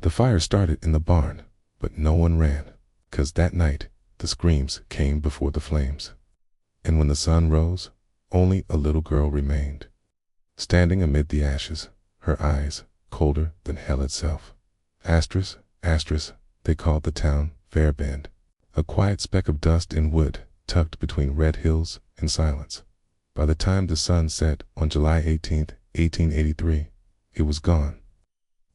The fire started in the barn, but no one ran, 'cause that night the screams came before the flames. And when the sun rose, only a little girl remained, standing amid the ashes, her eyes colder than hell itself. Asterisk, asterisk, they called the town Fairbend, a quiet speck of dust and wood tucked between red hills and silence. By the time the sun set on July 18th, 1883, it was gone,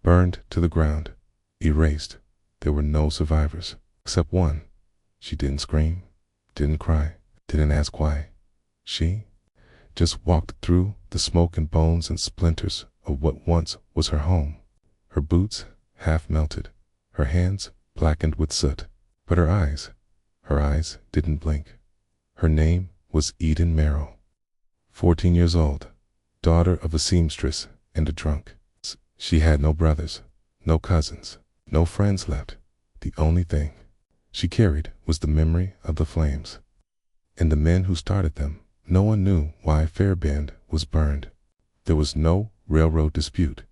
burned to the ground, erased. There were no survivors, except one. She didn't scream, didn't cry, didn't ask why. She just walked through the smoke and bones and splinters of what once was her home. Her boots half melted, her hands blackened with soot, but her eyes didn't blink. Her name was Eden Marrow. 14 years old, daughter of a seamstress and a drunk. She had no brothers, no cousins, no friends left. The only thing she carried was the memory of the flames and the men who started them. No one knew why Fairbend was burned. There was no railroad dispute,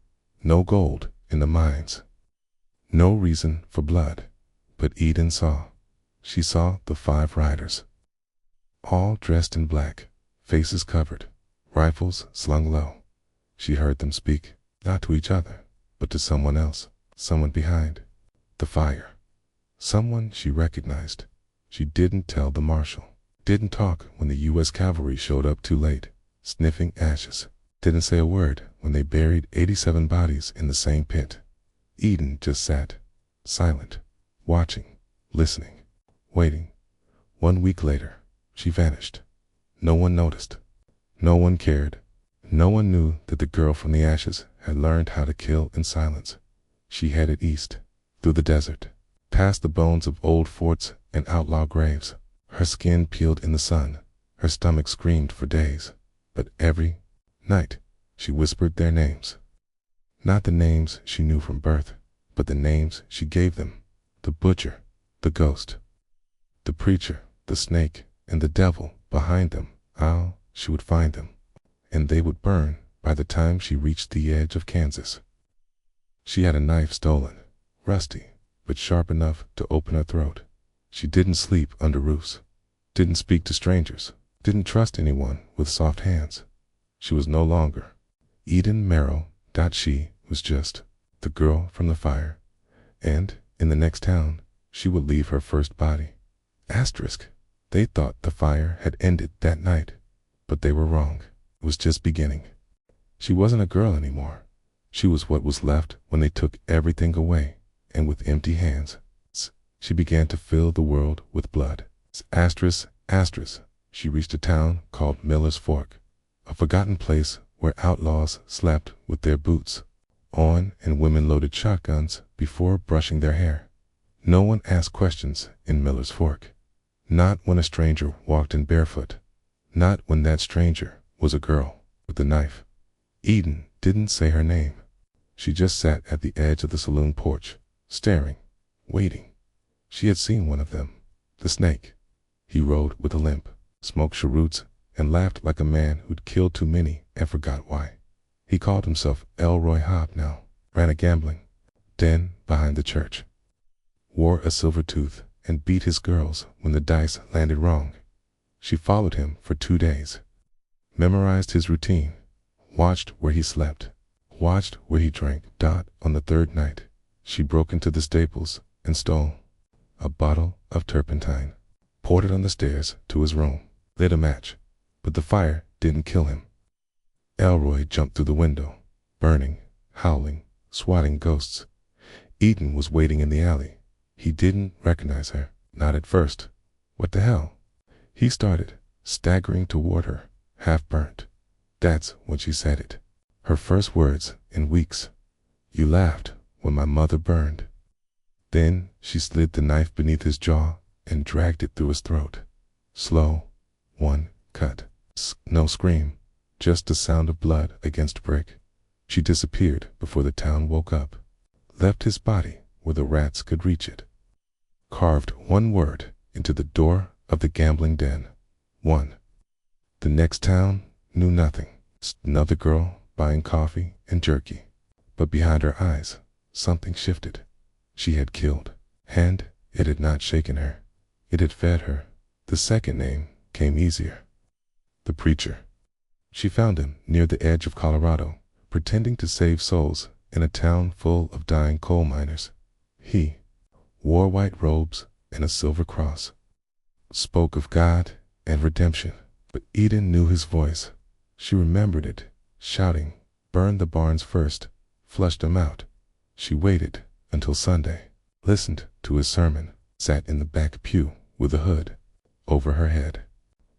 no gold in the mines, no reason for blood. But Eden saw. She saw the 5 riders, all dressed in black, faces covered, rifles slung low. She heard them speak, not to each other, but to someone else, someone behind the fire, someone she recognized. She didn't tell the marshal, didn't talk when the U.S. cavalry showed up too late, sniffing ashes, didn't say a word when they buried 87 bodies in the same pit. Eden just sat, silent, watching, listening, waiting. 1 week later, she vanished. No one noticed. No one cared. No one knew that the girl from the ashes had learned how to kill in silence. She headed east, through the desert, past the bones of old forts and outlaw graves. Her skin peeled in the sun. Her stomach screamed for days. But every night, she whispered their names. Not the names she knew from birth, but the names she gave them. The butcher, the ghost, the preacher, the snake, and the devil behind them. How she would find them, and they would burn by the time she reached the edge of Kansas. She had a knife stolen, rusty, but sharp enough to open her throat. She didn't sleep under roofs, didn't speak to strangers, didn't trust anyone with soft hands. She was no longer Eden Marrow. She was just the girl from the fire, and in the next town she would leave her first body. Asterisk, they thought the fire had ended that night, but they were wrong. It was just beginning. She wasn't a girl anymore. She was what was left when they took everything away, and with empty hands, she began to fill the world with blood. Asterisk, asterisk, she reached a town called Miller's Fork, a forgotten place where outlaws slept with their boots on and women loaded shotguns before brushing their hair. No one asked questions in Miller's Fork. Not when a stranger walked in barefoot. Not when that stranger was a girl with a knife. Eden didn't say her name. She just sat at the edge of the saloon porch, staring, waiting. She had seen one of them, the snake. He rode with a limp, smoked cheroots, and laughed like a man who'd killed too many and forgot why. He called himself Elroy Hobb now, ran a gambling den behind the church, wore a silver tooth, and beat his girls when the dice landed wrong. She followed him for 2 days, memorized his routine, watched where he slept, watched where he drank. On the 3rd night, she broke into the stables and stole a bottle of turpentine, poured it on the stairs to his room, lit a match, but the fire didn't kill him. Elroy jumped through the window, burning, howling, swatting ghosts. Eden was waiting in the alley. He didn't recognize her, not at first. What the hell? He started, staggering toward her, half burnt. That's when she said it. Her first words in weeks. "You laughed when my mother burned." Then she slid the knife beneath his jaw and dragged it through his throat. Slow, one cut. No scream, just the sound of blood against brick. She disappeared before the town woke up, left his body where the rats could reach it. Carved one word into the door of the gambling den. One. The next town knew nothing. Another girl buying coffee and jerky. But behind her eyes, something shifted. She had killed, and it had not shaken her. It had fed her. The second name came easier. The preacher. She found him near the edge of Colorado, pretending to save souls in a town full of dying coal miners. He wore white robes and a silver cross, spoke of God and redemption, but Eden knew his voice. She remembered it, shouting, "Burn the barns first, flush them out." She waited until Sunday, listened to his sermon, sat in the back pew with a hood over her head,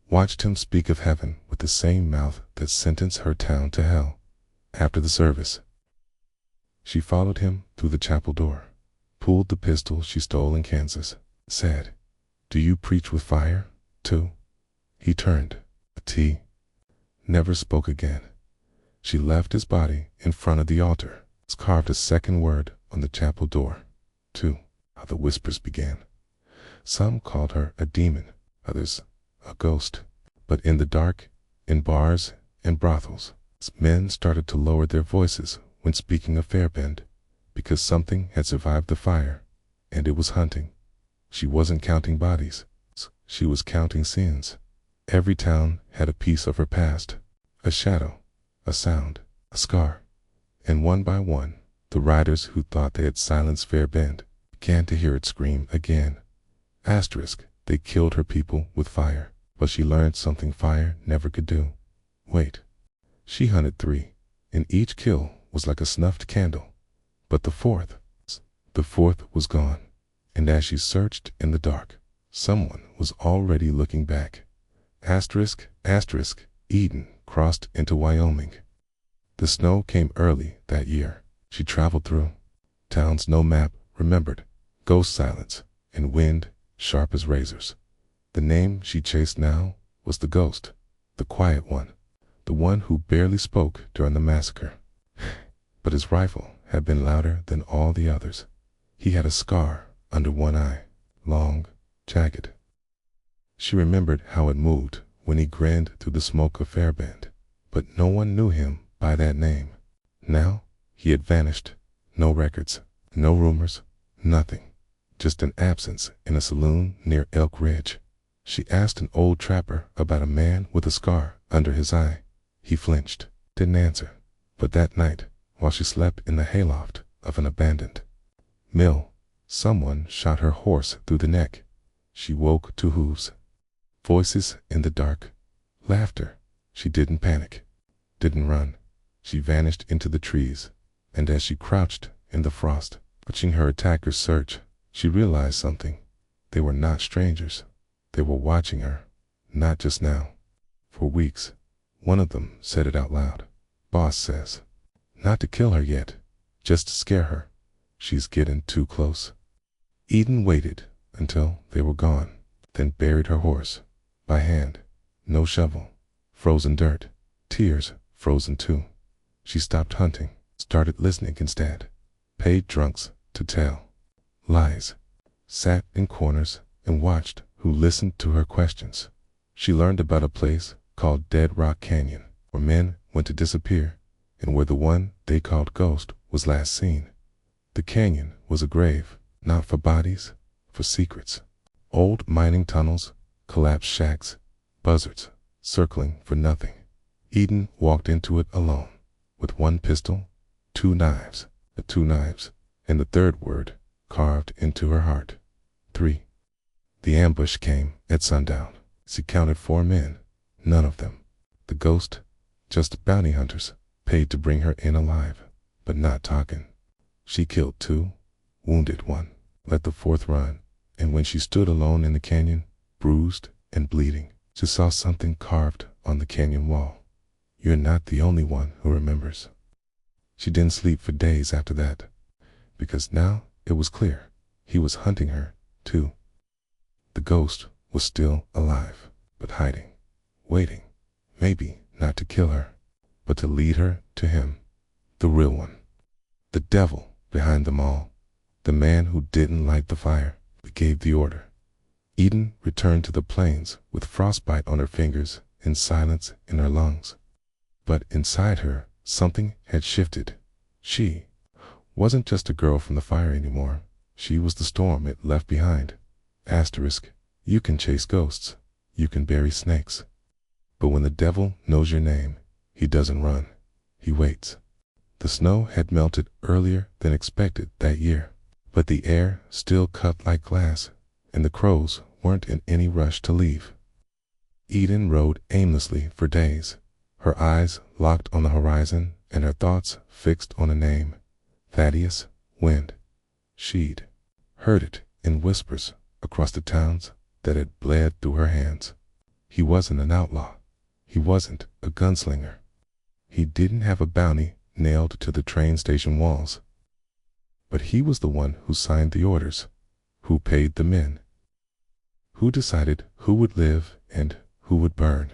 watched him speak of heaven with the same mouth that sentenced her town to hell. After the service, she followed him through the chapel door, pulled the pistol she stole in Kansas, said, "Do you preach with fire, too?" He turned a T, never spoke again. She left his body in front of the altar, carved a second word on the chapel door, "To." How the whispers began. Some called her a demon, others a ghost. But in the dark, in bars and brothels, men started to lower their voices when speaking of Fairbend, because something had survived the fire, and it was hunting. She wasn't counting bodies, she was counting sins. Every town had a piece of her past, a shadow, a sound, a scar. And one by one, the riders who thought they had silenced Fairbend began to hear it scream again. They killed her people with fire, but she learned something fire never could do. Wait. She hunted 3, and each kill was like a snuffed candle. But the fourth was gone. And as she searched in the dark, someone was already looking back. Eden crossed into Wyoming. The snow came early that year. She traveled through towns no map remembered, ghost silence, and wind sharp as razors. The name she chased now was the ghost, the quiet one, the one who barely spoke during the massacre. But his rifle had been louder than all the others. He had a scar under one eye, long, jagged. She remembered how it moved when he grinned through the smoke of Fairbend, but no one knew him by that name. Now he had vanished. No records, no rumors, nothing. Just an absence in a saloon near Elk Ridge. She asked an old trapper about a man with a scar under his eye. He flinched, didn't answer. But that night, while she slept in the hayloft of an abandoned mill, someone shot her horse through the neck. She woke to hooves, voices in the dark, laughter. She didn't panic, didn't run. She vanished into the trees, and as she crouched in the frost, watching her attackers search, she realized something. They were not strangers. They were watching her, not just now. For weeks. One of them said it out loud. "Boss says, not to kill her yet, just to scare her. She's getting too close." Eden waited until they were gone, then buried her horse, by hand. No shovel, frozen dirt, tears frozen too. She stopped hunting, started listening instead, paid drunks to tell lies, sat in corners and watched who listened to her questions. She learned about a place called Dead Rock Canyon, where men went to disappear, and where the one they called Ghost was last seen. The canyon was a grave, not for bodies, for secrets. Old mining tunnels, collapsed shacks, buzzards circling for nothing. Eden walked into it alone, with one pistol, 2 knives, and the third word carved into her heart. 3. The ambush came at sundown. She counted 4 men, none of them the ghost, just bounty hunters, paid to bring her in alive, but not talking. She killed 2, wounded 1, let the 4th run, and when she stood alone in the canyon, bruised and bleeding, she saw something carved on the canyon wall. "You're not the only one who remembers." She didn't sleep for days after that, because now it was clear he was hunting her, too. The ghost was still alive, but hiding, waiting, maybe not to kill her, but to lead her to him, the real one. The devil behind them all, the man who didn't light the fire, but gave the order. Eden returned to the plains with frostbite on her fingers and silence in her lungs. But inside her, something had shifted. She wasn't just a girl from the fire anymore. She was the storm it left behind. Asterisk. You can chase ghosts. You can bury snakes. But when the devil knows your name, he doesn't run. He waits. The snow had melted earlier than expected that year, but the air still cut like glass, and the crows weren't in any rush to leave. Eden rode aimlessly for days, her eyes locked on the horizon and her thoughts fixed on a name, Thaddeus Wind. She'd heard it in whispers across the towns that had bled through her hands. He wasn't an outlaw. He wasn't a gunslinger. He didn't have a bounty nailed to the train station walls. But he was the one who signed the orders, who paid the men, who decided who would live and who would burn.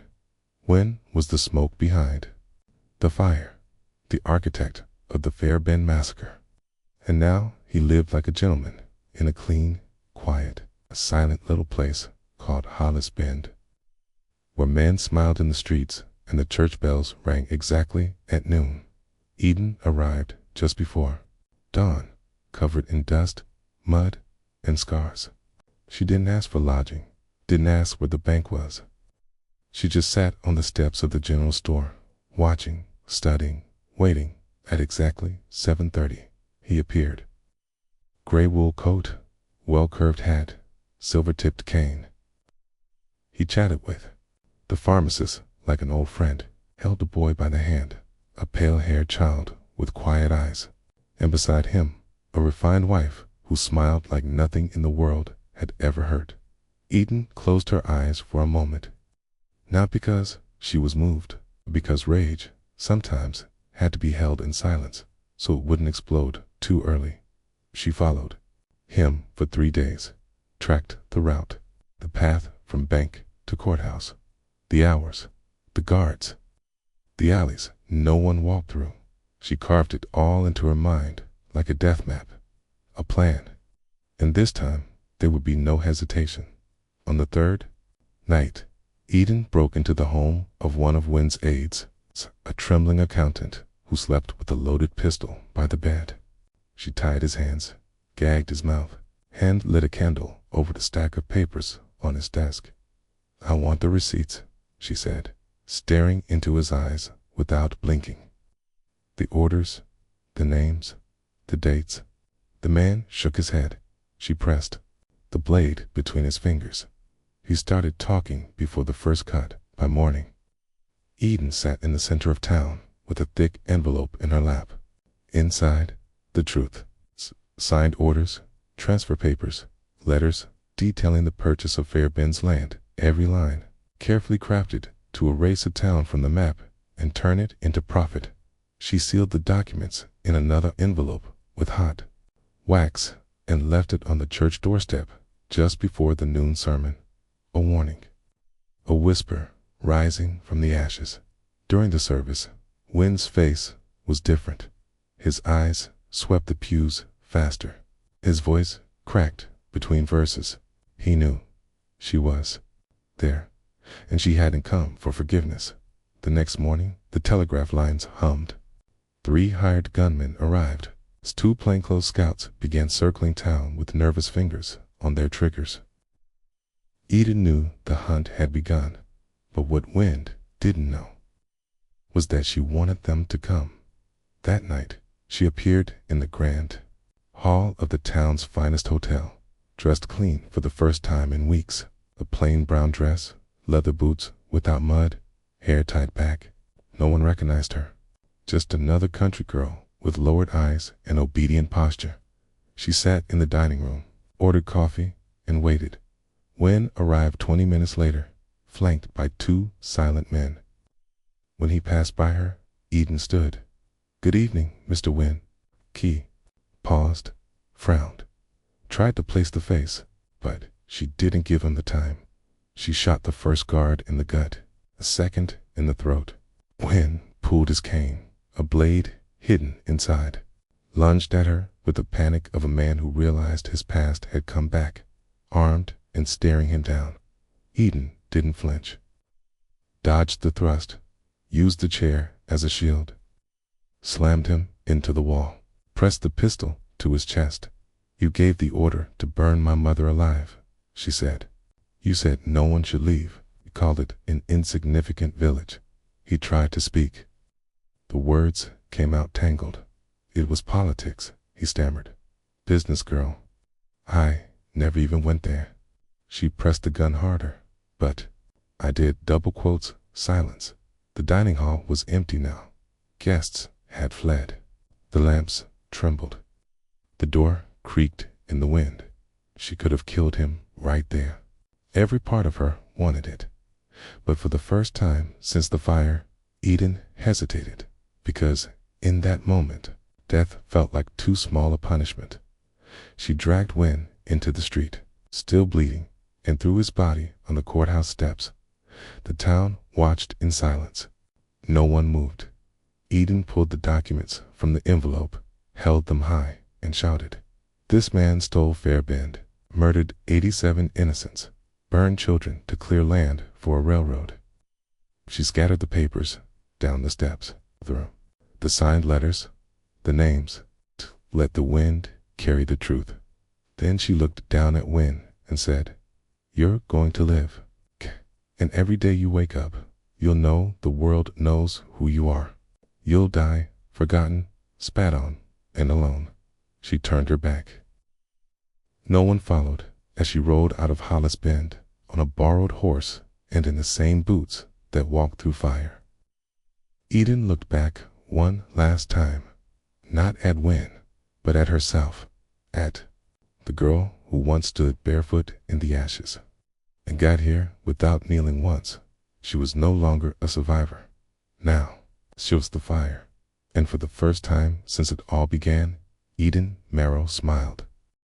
When was the smoke behind the fire, the architect of the Fairbend massacre. And now he lived like a gentleman in a clean, quiet, silent little place called Hollis Bend, where men smiled in the streets and the church bells rang exactly at noon. Eden arrived just before dawn, covered in dust, mud, and scars. She didn't ask for lodging, didn't ask where the bank was. She just sat on the steps of the general store, watching, studying, waiting. At exactly 7:30, he appeared. Gray wool coat, well-curved hat, silver-tipped cane. He chatted with the pharmacist like an old friend, held the boy by the hand, a pale-haired child with quiet eyes, and beside him, a refined wife who smiled like nothing in the world had ever hurt. Eden closed her eyes for a moment, not because she was moved, but because rage sometimes had to be held in silence so it wouldn't explode too early. She followed him for 3 days, tracked the route, the path from bank to courthouse, the hours, the guards, the alleys no one walked through. She carved it all into her mind like a death map, a plan. And this time there would be no hesitation. On the third night, Eden broke into the home of one of Wynn's aides, a trembling accountant who slept with a loaded pistol by the bed. She tied his hands, gagged his mouth, and lit a candle over the stack of papers on his desk. "I want the receipts," she said, staring into his eyes without blinking. "The orders, the names, the dates." The man shook his head. She pressed the blade between his fingers. He started talking before the first cut. By morning, Eden sat in the center of town with a thick envelope in her lap. Inside, the truth. Signed orders, transfer papers, letters detailing the purchase of Fairbend's land, every line carefully crafted to erase a town from the map and turn it into profit. She sealed the documents in another envelope with hot wax and left it on the church doorstep just before the noon sermon. A warning, a whisper rising from the ashes. During the service, Wynn's face was different. His eyes swept the pews faster. His voice cracked between verses. He knew she was there, and she hadn't come for forgiveness. The next morning, the telegraph lines hummed. 3 hired gunmen arrived. 2 plainclothes scouts began circling town with nervous fingers on their triggers. Eden knew the hunt had begun, but what Wynn didn't know was that she wanted them to come. That night, she appeared in the grand hall of the town's finest hotel, dressed clean for the first time in weeks, a plain brown dress, leather boots without mud, hair tied back. No one recognized her. Just another country girl with lowered eyes and obedient posture. She sat in the dining room, ordered coffee, and waited. Wynn arrived 20 minutes later, flanked by 2 silent men. When he passed by her, Eden stood. "Good evening, Mr. Wynn." He paused, frowned, tried to place the face, but she didn't give him the time. She shot the first guard in the gut, a second in the throat. Wynn pulled his cane, a blade hidden inside, lunged at her with the panic of a man who realized his past had come back, armed and staring him down. Eden didn't flinch, dodged the thrust, used the chair as a shield, slammed him into the wall. pressed the pistol to his chest. "You gave the order to burn my mother alive," she said. "You said no one should leave. You called it an insignificant village." He tried to speak. The words came out tangled. "It was politics," he stammered. "Business, girl. I never even went there." She pressed the gun harder. "But I did." Double quotes, silence. The dining hall was empty now. Guests had fled. The lamps trembled. The door creaked in the wind. She could have killed him right there. Every part of her wanted it. But for the first time since the fire, Eden hesitated, because in that moment, death felt like too small a punishment. She dragged Wynn into the street, still bleeding, and threw his body on the courthouse steps. The town watched in silence. No one moved. Eden pulled the documents from the envelope, held them high, and shouted, "This man stole Fairbend, murdered 87 innocents, burned children to clear land for a railroad." She scattered the papers down the steps, through the signed letters, the names. Let the wind carry the truth. Then she looked down at Wynn and said, "You're going to live. And every day you wake up, you'll know the world knows who you are. You'll die, forgotten, spat on, and alone." She turned her back. No one followed as she rode out of Hollis Bend on a borrowed horse and in the same boots that walked through fire. Eden looked back one last time, not at Wynn, but at herself, at the girl who once stood barefoot in the ashes and got here without kneeling once. She was no longer a survivor. Now, she was the fire. And for the first time since it all began, Eden Marrow smiled.